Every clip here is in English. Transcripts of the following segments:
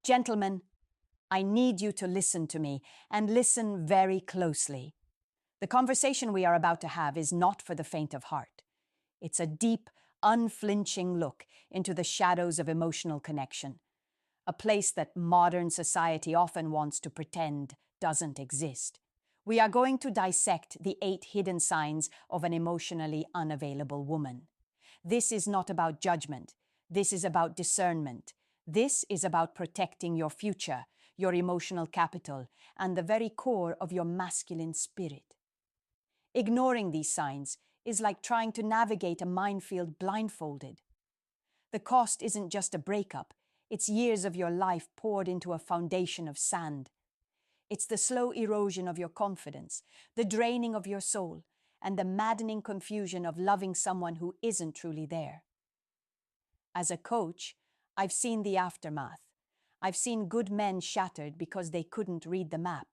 Gentlemen, I need you to listen to me, and listen very closely. The conversation we are about to have is not for the faint of heart. It's a deep, unflinching look into the shadows of emotional connection, a place that modern society often wants to pretend doesn't exist. We are going to dissect the 8 hidden signs of an emotionally unavailable woman. This is not about judgment. This is about discernment. This is about protecting your future, your emotional capital, and the very core of your masculine spirit. Ignoring these signs is like trying to navigate a minefield blindfolded. The cost isn't just a breakup, it's years of your life poured into a foundation of sand. It's the slow erosion of your confidence, the draining of your soul, and the maddening confusion of loving someone who isn't truly there. As a coach, I've seen the aftermath. I've seen good men shattered because they couldn't read the map.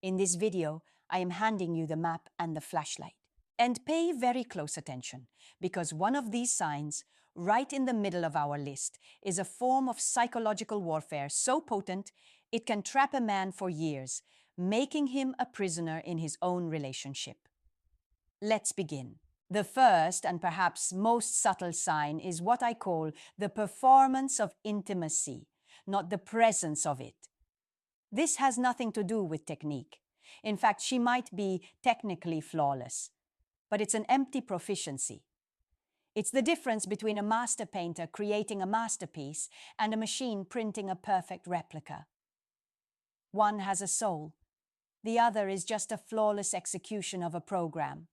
In this video, I am handing you the map and the flashlight. And pay very close attention, because one of these signs, right in the middle of our list, is a form of psychological warfare so potent it can trap a man for years, making him a prisoner in his own relationship. Let's begin. The first and perhaps most subtle sign is what I call the performance of intimacy, not the presence of it. This has nothing to do with technique. In fact, she might be technically flawless, but it's an empty proficiency. It's the difference between a master painter creating a masterpiece and a machine printing a perfect replica. One has a soul. The other is just a flawless execution of a program.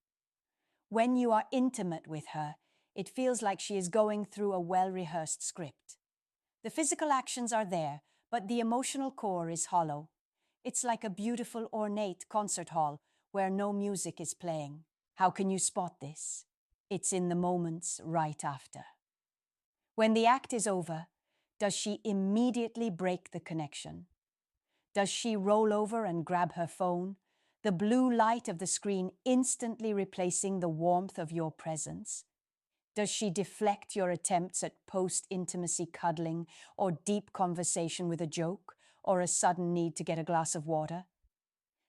When you are intimate with her, it feels like she is going through a well-rehearsed script. The physical actions are there, but the emotional core is hollow. It's like a beautiful, ornate concert hall where no music is playing. How can you spot this? It's in the moments right after. When the act is over, does she immediately break the connection? Does she roll over and grab her phone, the blue light of the screen instantly replacing the warmth of your presence? Does she deflect your attempts at post-intimacy cuddling or deep conversation with a joke or a sudden need to get a glass of water?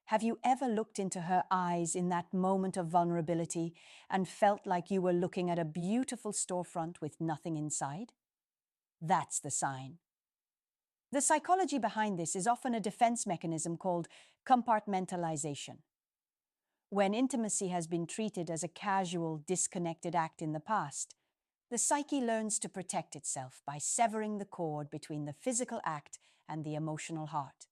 Have you ever looked into her eyes in that moment of vulnerability and felt like you were looking at a beautiful storefront with nothing inside? That's the sign. The psychology behind this is often a defense mechanism called compartmentalization. When intimacy has been treated as a casual, disconnected act in the past, the psyche learns to protect itself by severing the cord between the physical act and the emotional heart.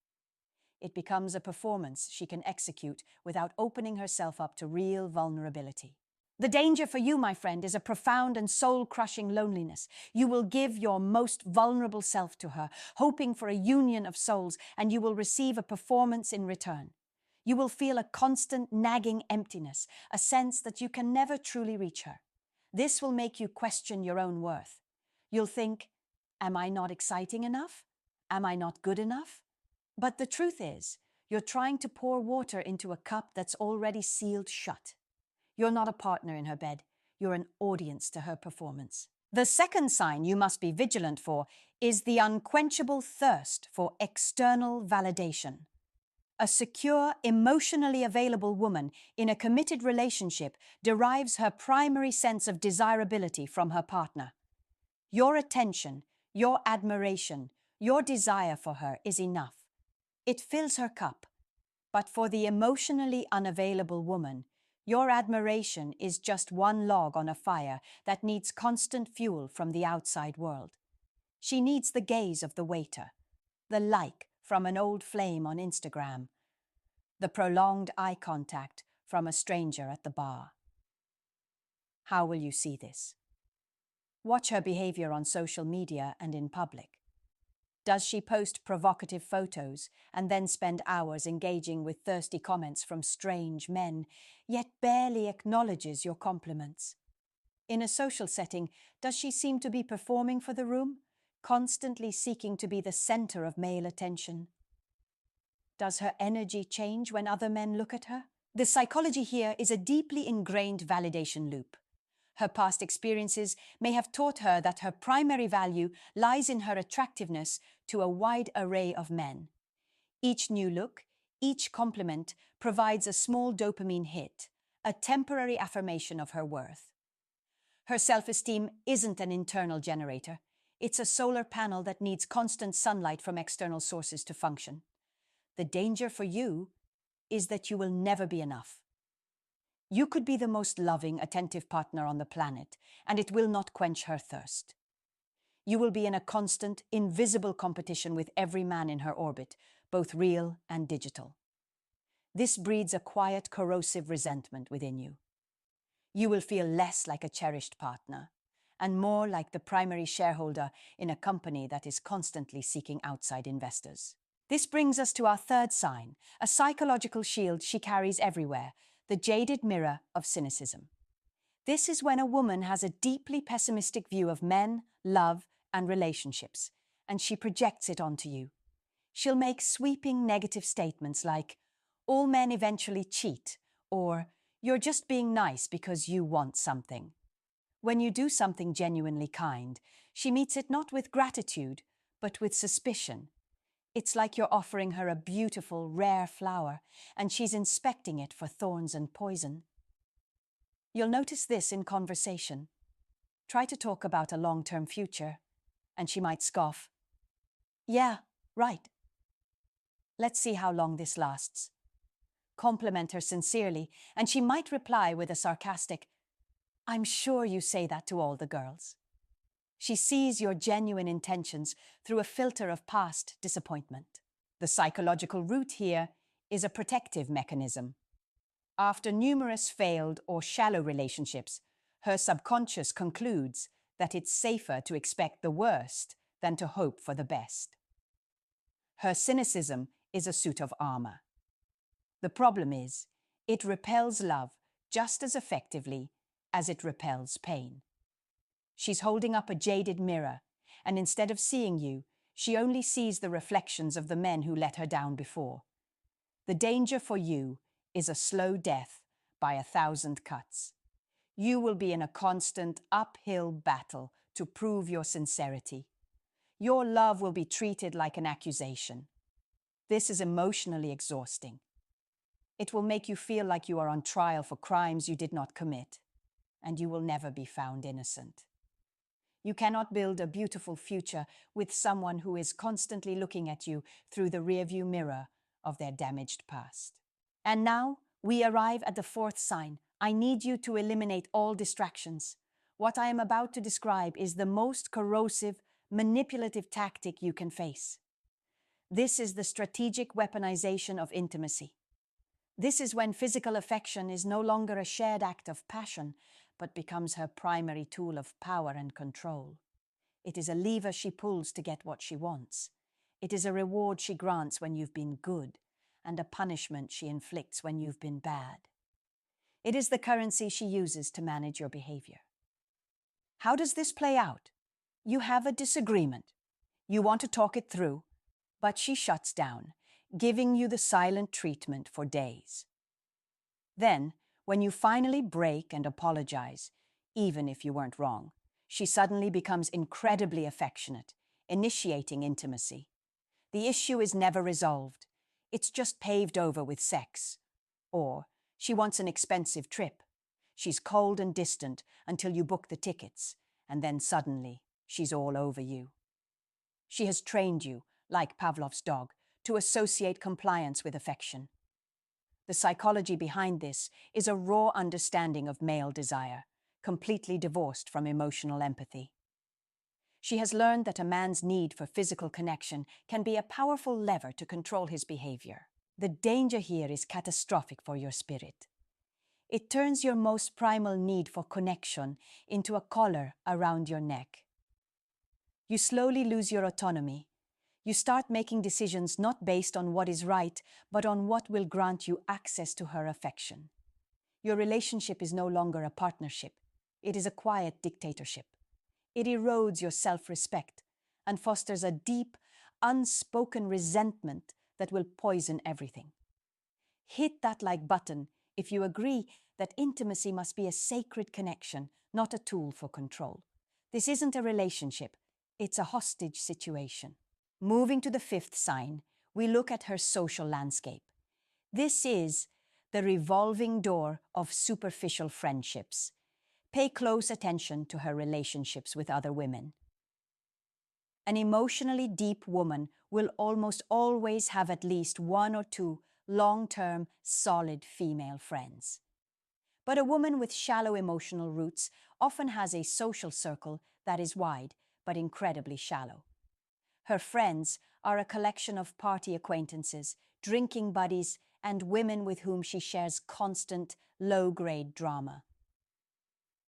It becomes a performance she can execute without opening herself up to real vulnerability. The danger for you, my friend, is a profound and soul-crushing loneliness. You will give your most vulnerable self to her, hoping for a union of souls, and you will receive a performance in return. You will feel a constant nagging emptiness, a sense that you can never truly reach her. This will make you question your own worth. You'll think, am I not exciting enough? Am I not good enough? But the truth is, you're trying to pour water into a cup that's already sealed shut. You're not a partner in her bed. You're an audience to her performance. The second sign you must be vigilant for is the unquenchable thirst for external validation. A secure, emotionally available woman in a committed relationship derives her primary sense of desirability from her partner. Your attention, your admiration, your desire for her is enough. It fills her cup. But for the emotionally unavailable woman, your admiration is just one log on a fire that needs constant fuel from the outside world. She needs the gaze of the waiter, the like from an old flame on Instagram, the prolonged eye contact from a stranger at the bar. How will you see this? Watch her behavior on social media and in public. Does she post provocative photos and then spend hours engaging with thirsty comments from strange men, yet barely acknowledges your compliments? In a social setting, does she seem to be performing for the room, constantly seeking to be the center of male attention? Does her energy change when other men look at her? The psychology here is a deeply ingrained validation loop. Her past experiences may have taught her that her primary value lies in her attractiveness to a wide array of men. Each new look, each compliment provides a small dopamine hit, a temporary affirmation of her worth. Her self-esteem isn't an internal generator. It's a solar panel that needs constant sunlight from external sources to function. The danger for you is that you will never be enough. You could be the most loving, attentive partner on the planet, and it will not quench her thirst. You will be in a constant, invisible competition with every man in her orbit, both real and digital. This breeds a quiet, corrosive resentment within you. You will feel less like a cherished partner and more like the primary shareholder in a company that is constantly seeking outside investors. This brings us to our third sign, a psychological shield she carries everywhere, the jaded mirror of cynicism. This is when a woman has a deeply pessimistic view of men, love, and relationships, and she projects it onto you. She'll make sweeping negative statements like, "All men eventually cheat," or "You're just being nice because you want something." When you do something genuinely kind, she meets it not with gratitude, but with suspicion. It's like you're offering her a beautiful, rare flower, and she's inspecting it for thorns and poison. You'll notice this in conversation. Try to talk about a long-term future, and she might scoff. "Yeah, right. Let's see how long this lasts." Compliment her sincerely, and she might reply with a sarcastic, "I'm sure you say that to all the girls." She sees your genuine intentions through a filter of past disappointment. The psychological root here is a protective mechanism. After numerous failed or shallow relationships, her subconscious concludes that it's safer to expect the worst than to hope for the best. Her cynicism is a suit of armor. The problem is, it repels love just as effectively as it repels pain. She's holding up a jaded mirror, and instead of seeing you, she only sees the reflections of the men who let her down before. The danger for you is a slow death by 1,000 cuts. You will be in a constant uphill battle to prove your sincerity. Your love will be treated like an accusation. This is emotionally exhausting. It will make you feel like you are on trial for crimes you did not commit, and you will never be found innocent. You cannot build a beautiful future with someone who is constantly looking at you through the rearview mirror of their damaged past. And now we arrive at the fourth sign. I need you to eliminate all distractions. What I am about to describe is the most corrosive, manipulative tactic you can face. This is the strategic weaponization of intimacy. This is when physical affection is no longer a shared act of passion, but becomes her primary tool of power and control. It is a lever she pulls to get what she wants. It is a reward she grants when you've been good, and a punishment she inflicts when you've been bad. It is the currency she uses to manage your behavior. How does this play out? You have a disagreement. You want to talk it through, but she shuts down, giving you the silent treatment for days. Then, when you finally break and apologize, even if you weren't wrong, she suddenly becomes incredibly affectionate, initiating intimacy. The issue is never resolved. It's just paved over with sex. Or she wants an expensive trip. She's cold and distant until you book the tickets, and then suddenly she's all over you. She has trained you, like Pavlov's dog, to associate compliance with affection. The psychology behind this is a raw understanding of male desire, completely divorced from emotional empathy. She has learned that a man's need for physical connection can be a powerful lever to control his behavior. The danger here is catastrophic for your spirit. It turns your most primal need for connection into a collar around your neck. You slowly lose your autonomy. You start making decisions not based on what is right, but on what will grant you access to her affection. Your relationship is no longer a partnership. It is a quiet dictatorship. It erodes your self-respect and fosters a deep, unspoken resentment that will poison everything. Hit that like button if you agree that intimacy must be a sacred connection, not a tool for control. This isn't a relationship, it's a hostage situation. Moving to the fifth sign, we look at her social landscape. This is the revolving door of superficial friendships. Pay close attention to her relationships with other women. An emotionally deep woman will almost always have at least one or two long-term, solid female friends. But a woman with shallow emotional roots often has a social circle that is wide but incredibly shallow. Her friends are a collection of party acquaintances, drinking buddies, and women with whom she shares constant, low-grade drama.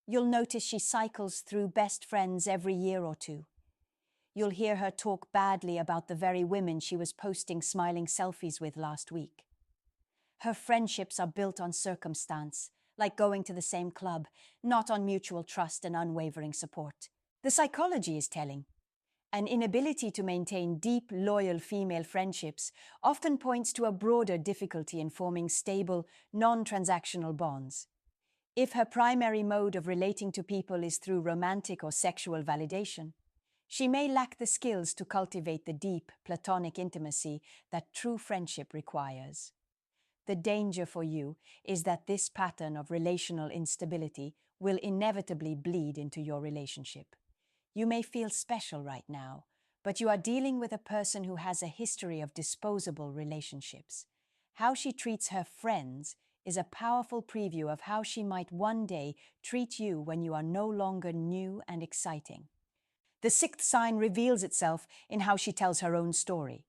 You'll notice she cycles through best friends every year or two. You'll hear her talk badly about the very women she was posting smiling selfies with last week. Her friendships are built on circumstance, like going to the same club, not on mutual trust and unwavering support. The psychology is telling. An inability to maintain deep, loyal female friendships often points to a broader difficulty in forming stable, non-transactional bonds. If her primary mode of relating to people is through romantic or sexual validation, she may lack the skills to cultivate the deep, platonic intimacy that true friendship requires. The danger for you is that this pattern of relational instability will inevitably bleed into your relationship. You may feel special right now, but you are dealing with a person who has a history of disposable relationships. How she treats her friends is a powerful preview of how she might one day treat you when you are no longer new and exciting. The sixth sign reveals itself in how she tells her own story.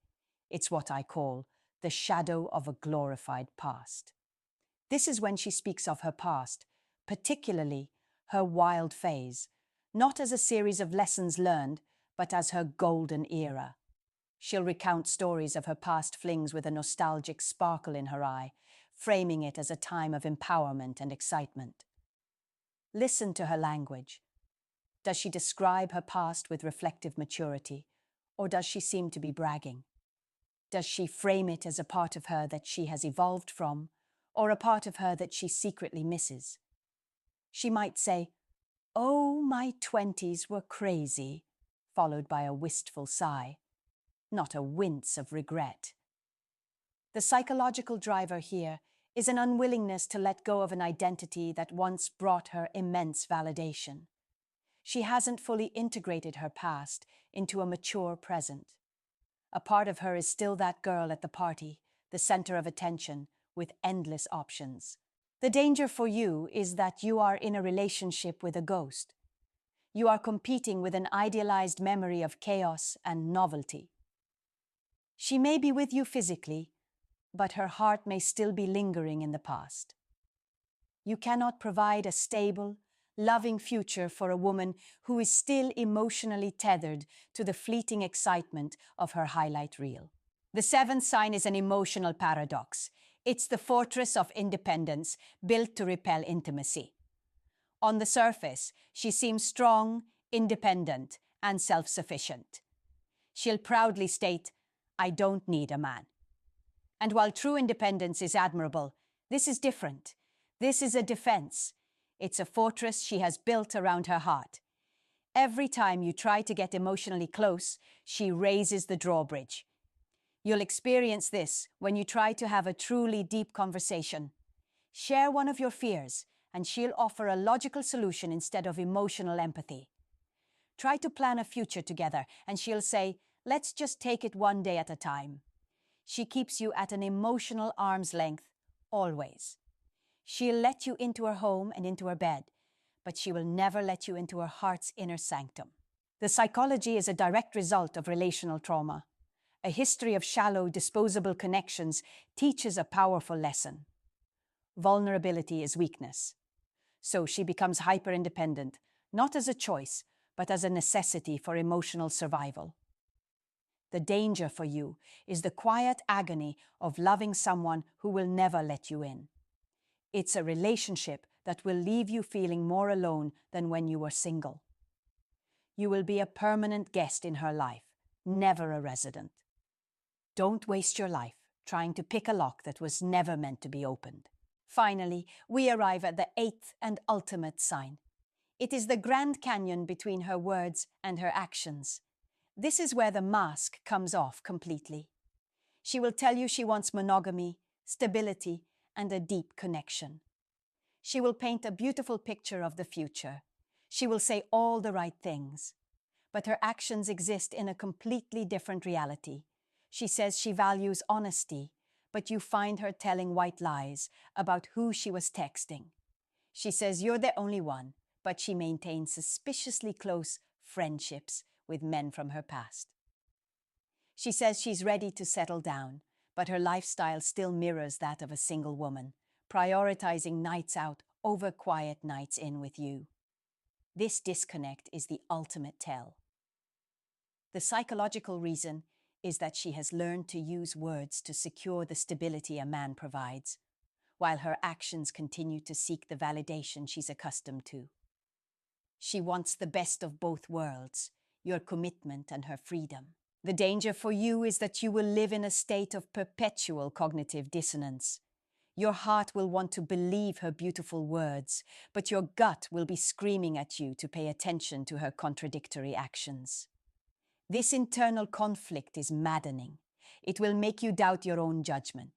It's what I call the shadow of a glorified past. This is when she speaks of her past, particularly her wild phase, not as a series of lessons learned, but as her golden era. She'll recount stories of her past flings with a nostalgic sparkle in her eye, framing it as a time of empowerment and excitement. Listen to her language. Does she describe her past with reflective maturity, or does she seem to be bragging? Does she frame it as a part of her that she has evolved from, or a part of her that she secretly misses? She might say, "Oh, my 20s were crazy," followed by a wistful sigh, not a wince of regret. The psychological driver here is an unwillingness to let go of an identity that once brought her immense validation. She hasn't fully integrated her past into a mature present. A part of her is still that girl at the party, the center of attention, with endless options. The danger for you is that you are in a relationship with a ghost. You are competing with an idealized memory of chaos and novelty. She may be with you physically, but her heart may still be lingering in the past. You cannot provide a stable, loving future for a woman who is still emotionally tethered to the fleeting excitement of her highlight reel. The seventh sign is an emotional paradox. It's the fortress of independence built to repel intimacy. On the surface, she seems strong, independent, and self-sufficient. She'll proudly state, "I don't need a man." And while true independence is admirable, this is different. This is a defense. It's a fortress she has built around her heart. Every time you try to get emotionally close, she raises the drawbridge. You'll experience this when you try to have a truly deep conversation. Share one of your fears, and she'll offer a logical solution instead of emotional empathy. Try to plan a future together, and she'll say, "Let's just take it one day at a time." She keeps you at an emotional arm's length, always. She'll let you into her home and into her bed, but she will never let you into her heart's inner sanctum. The psychology is a direct result of relational trauma. A history of shallow, disposable connections teaches a powerful lesson. Vulnerability is weakness. So she becomes hyper-independent, not as a choice, but as a necessity for emotional survival. The danger for you is the quiet agony of loving someone who will never let you in. It's a relationship that will leave you feeling more alone than when you were single. You will be a permanent guest in her life, never a resident. Don't waste your life trying to pick a lock that was never meant to be opened. Finally, we arrive at the eighth and ultimate sign. It is the Grand Canyon between her words and her actions. This is where the mask comes off completely. She will tell you she wants monogamy, stability, and a deep connection. She will paint a beautiful picture of the future. She will say all the right things. But her actions exist in a completely different reality. She says she values honesty, but you find her telling white lies about who she was texting. She says you're the only one, but she maintains suspiciously close friendships with men from her past. She says she's ready to settle down, but her lifestyle still mirrors that of a single woman, prioritizing nights out over quiet nights in with you. This disconnect is the ultimate tell. The psychological reason is that she has learned to use words to secure the stability a man provides, while her actions continue to seek the validation she's accustomed to. She wants the best of both worlds, your commitment and her freedom. The danger for you is that you will live in a state of perpetual cognitive dissonance. Your heart will want to believe her beautiful words, but your gut will be screaming at you to pay attention to her contradictory actions. This internal conflict is maddening. It will make you doubt your own judgment.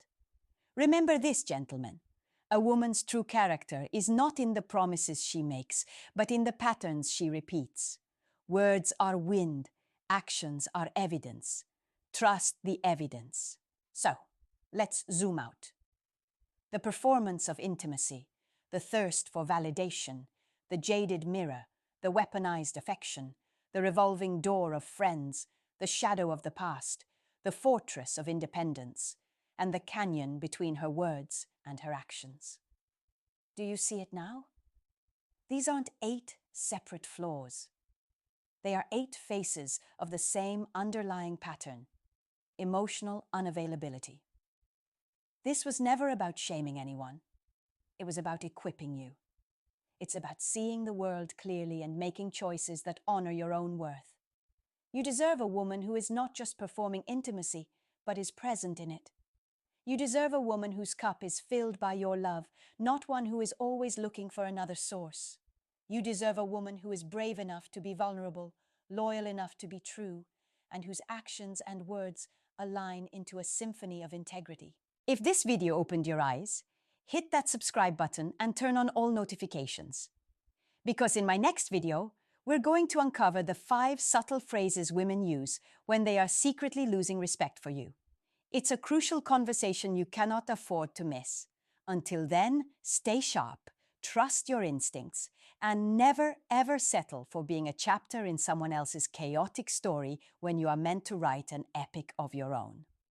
Remember this, gentlemen. A woman's true character is not in the promises she makes, but in the patterns she repeats. Words are wind, actions are evidence. Trust the evidence. So, let's zoom out. The performance of intimacy, the thirst for validation, the jaded mirror, the weaponized affection, the revolving door of friends, the shadow of the past, the fortress of independence, and the canyon between her words and her actions. Do you see it now? These aren't 8 separate flaws. They are 8 faces of the same underlying pattern: emotional unavailability. This was never about shaming anyone. It was about equipping you. It's about seeing the world clearly and making choices that honor your own worth. You deserve a woman who is not just performing intimacy, but is present in it. You deserve a woman whose cup is filled by your love, not one who is always looking for another source. You deserve a woman who is brave enough to be vulnerable, loyal enough to be true, and whose actions and words align into a symphony of integrity. If this video opened your eyes, hit that subscribe button and turn on all notifications. Because in my next video, we're going to uncover the 5 subtle phrases women use when they are secretly losing respect for you. It's a crucial conversation you cannot afford to miss. Until then, stay sharp, trust your instincts, and never ever settle for being a chapter in someone else's chaotic story when you are meant to write an epic of your own.